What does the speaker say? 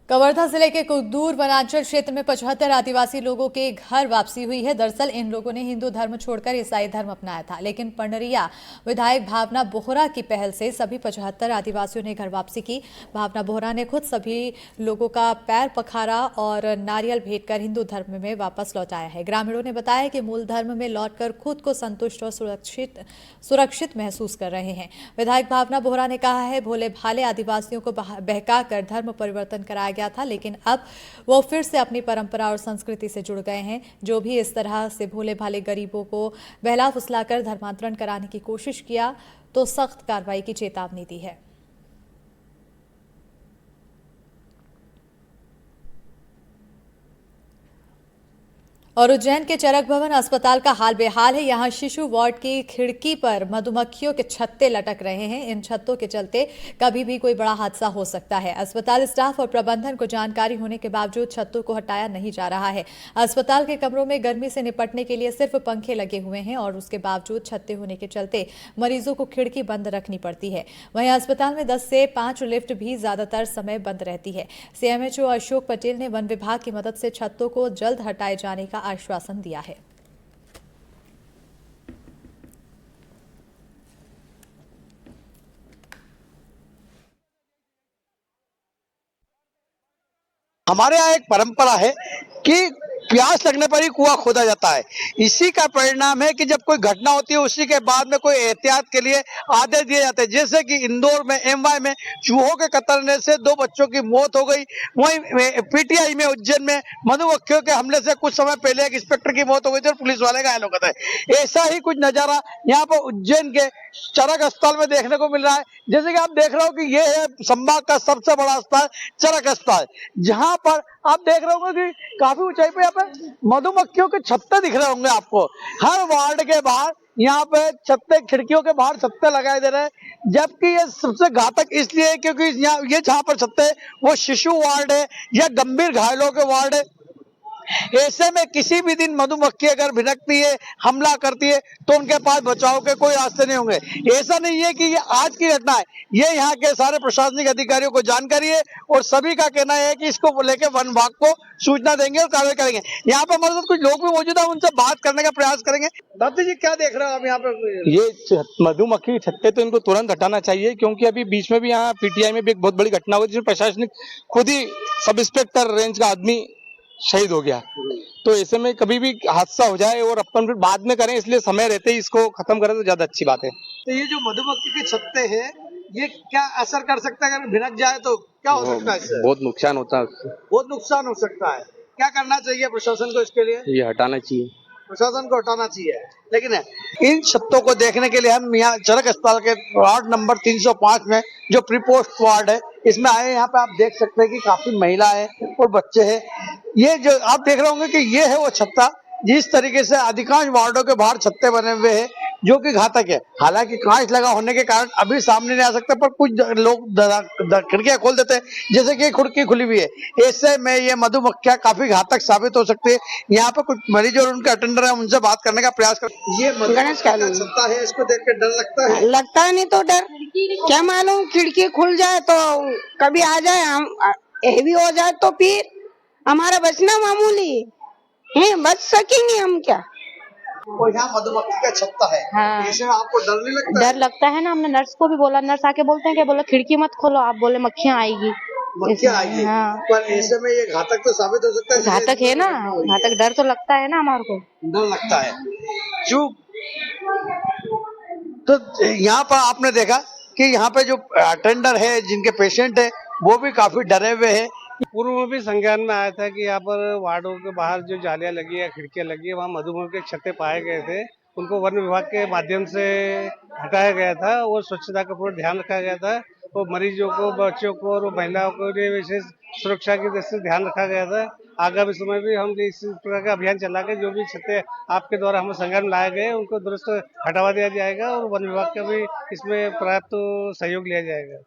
कवर्धा जिले के कुकदूर वनांचल क्षेत्र में 75 आदिवासी लोगों के घर वापसी हुई है। दरअसल इन लोगों ने हिंदू धर्म छोड़कर ईसाई धर्म अपनाया था, लेकिन पंडरिया विधायक भावना बोहरा की पहल से सभी 75 आदिवासियों ने घर वापसी की। भावना बोहरा ने खुद सभी लोगों का पैर पखारा और नारियल भेंट कर हिंदू धर्म में वापस लौटाया है। ग्रामीणों ने बताया कि मूल धर्म में लौटकर खुद को संतुष्ट और सुरक्षित महसूस कर रहे हैं। विधायक भावना बोहरा ने कहा है, भोले भाले आदिवासियों को बहकाकर धर्म परिवर्तन कराया गया था, लेकिन अब वो फिर से अपनी परंपरा और संस्कृति से जुड़ गए हैं। जो भी इस तरह से भोले भाले गरीबों को बहला फुसलाकर धर्मांतरण कराने की कोशिश किया तो सख्त कार्रवाई की चेतावनी दी है। और उज्जैन के चरक भवन अस्पताल का हाल बेहाल है। यहां शिशु वार्ड की खिड़की पर मधुमक्खियों के छत्ते लटक रहे हैं। इन छत्तों के चलते कभी भी कोई बड़ा हादसा हो सकता है। अस्पताल स्टाफ और प्रबंधन को जानकारी होने के बावजूद छत्तों को हटाया नहीं जा रहा है। अस्पताल के कमरों में गर्मी से निपटने के लिए सिर्फ पंखे लगे हुए हैं और उसके बावजूद छत्ते होने के चलते मरीजों को खिड़की बंद रखनी पड़ती है। वहीं अस्पताल में 10 से 5 लिफ्ट भी ज्यादातर समय बंद रहती है। सीएमएचओ अशोक पटेल ने वन विभाग की मदद से छत्तों को जल्द हटाए जाने का आश्वासन दिया है। हमारे यहाँ एक परंपरा है कि प्यास लगने पर ही कुआं खोदा जाता है। इसी का परिणाम है कि जब कोई घटना होती है उसी के बाद में कोई एहतियात के लिए आदेश दिए जाते हैं। जैसे कि इंदौर में एमवाई में चूहों के कतरने से 2 बच्चों की मौत हो गई। वहीं पीटीआई में उज्जैन में मधुमक्खियों के हमले से कुछ समय पहले एक इंस्पेक्टर की मौत हो गई थी और पुलिस वाले घायल हो गए थे। ऐसा ही कुछ नजारा यहाँ पर उज्जैन के चरक अस्पताल में देखने को मिल रहा है। जैसे कि आप देख रहे हो कि ये है संभाग का सबसे बड़ा अस्पताल चरक अस्पताल, जहां पर आप देख रहे होंगे कि काफी ऊंचाई पे यहाँ पे मधुमक्खियों के छत्ते दिख रहे होंगे आपको। हर वार्ड के बाहर यहाँ पे छत्ते, खिड़कियों के बाहर छत्ते लगाए दे रहे हैं। जबकि ये सबसे घातक इसलिए है क्योंकि यहाँ ये जहाँ पर छत्ते वो शिशु वार्ड है या गंभीर घायलों के वार्ड है। ऐसे में किसी भी दिन मधुमक्खी अगर भिनकती है, हमला करती है, तो उनके पास बचाव के कोई रास्ते नहीं होंगे। ऐसा नहीं है कि ये आज की घटना है, ये यहाँ के सारे प्रशासनिक अधिकारियों को जानकारी है और सभी का कहना है कि इसको लेकर वन विभाग को सूचना देंगे और कार्रवाई करेंगे। यहाँ पे हमारे साथ कुछ लोग भी मौजूद है, उनसे बात करने का प्रयास करेंगे। दादी जी, क्या देख रहे हो आप यहाँ पे? ये मधुमक्खी छत्ते तो इनको तुरंत हटाना चाहिए, क्योंकि अभी बीच में भी यहाँ पीटीआई में भी एक बहुत बड़ी घटना हुई जिसमें प्रशासनिक खुद ही सब इंस्पेक्टर रेंज का आदमी शहीद हो गया। तो ऐसे में कभी भी हादसा हो जाए और अपन फिर बाद में करें, इसलिए समय रहते ही इसको खत्म करें तो ज्यादा अच्छी बात है। तो ये जो मधुमक्खी के छत्ते हैं, ये क्या असर कर सकता है? अगर भिनक जाए तो क्या हो सकता है इससे? बहुत नुकसान होता है उससे। बहुत नुकसान हो सकता है। क्या करना चाहिए प्रशासन को इसके लिए? ये हटाना चाहिए, प्रशासन को हटाना चाहिए। लेकिन इन छत्तों को देखने के लिए हम यहाँ चरक अस्पताल के वार्ड नंबर 305 में जो प्री पोस्ट वार्ड है इसमें आए। यहाँ पे आप देख सकते हैं कि काफी महिलाएं और बच्चे हैं। ये जो आप देख रहे होंगे कि ये है वो छत्ता जिस तरीके से अधिकांश वार्डों के बाहर छत्ते बने हुए हैं, जो कि घातक है। हालांकि कांच लगा होने के कारण अभी सामने नहीं आ सकते, पर कुछ लोग खिड़कियां खोल देते हैं, जैसे कि खिड़की खुली हुई है। ऐसे में ये मधुमक्खियां काफी घातक साबित हो सकती है। यहाँ पे कुछ मरीज और उनके अटेंडर है, उनसे बात करने का प्रयास कर। ये गणेश कालू छत्ता है, इसको देख के डर लगता है? लगता नहीं तो डर क्या मालूम, खिड़की खुल जाए तो कभी आ जाए, हम हेवी हो जाए तो फिर हमारा बचना मामूली है, बच सकेंगे हम क्या। और यहाँ मधुमक्खी का छत्ता है। हाँ। इसमें आपको डर नहीं लगता? डर लगता है ना। हमने नर्स को भी बोला, नर्स आके बोलते हैं कि बोला खिड़की मत खोलो, आप बोले मक्खियाँ आएगी। मक्खियाँ आएगी। हाँ। पर ऐसे में ये घातक तो साबित हो सकता है। घातक है ना, घातक डर तो लगता है ना हमारे को। डर लगता है। चुप। तो यहाँ पर आपने देखा कि यहाँ पे जो अटेंडर है, जिनके पेशेंट है, वो भी काफी डरे हुए हैं। पूर्व में भी संज्ञान में आया था कि यहाँ पर वार्डों के बाहर जो जालियां लगी है, खिड़कियां लगी है, वहाँ मधुमक्खी के छत्ते पाए गए थे। उनको वन विभाग के माध्यम से हटाया गया था और स्वच्छता का पूरा ध्यान रखा गया था। और मरीजों को, बच्चों को और महिलाओं को विशेष सुरक्षा की दृष्टि से ध्यान रखा गया था। आगामी समय भी हम इस प्रकार का अभियान चला के जो भी छत्ते आपके द्वारा हमें संज्ञान में लाए गए उनको दुरुस्त हटावा दिया जाएगा और वन विभाग का भी इसमें पर्याप्त सहयोग लिया जाएगा।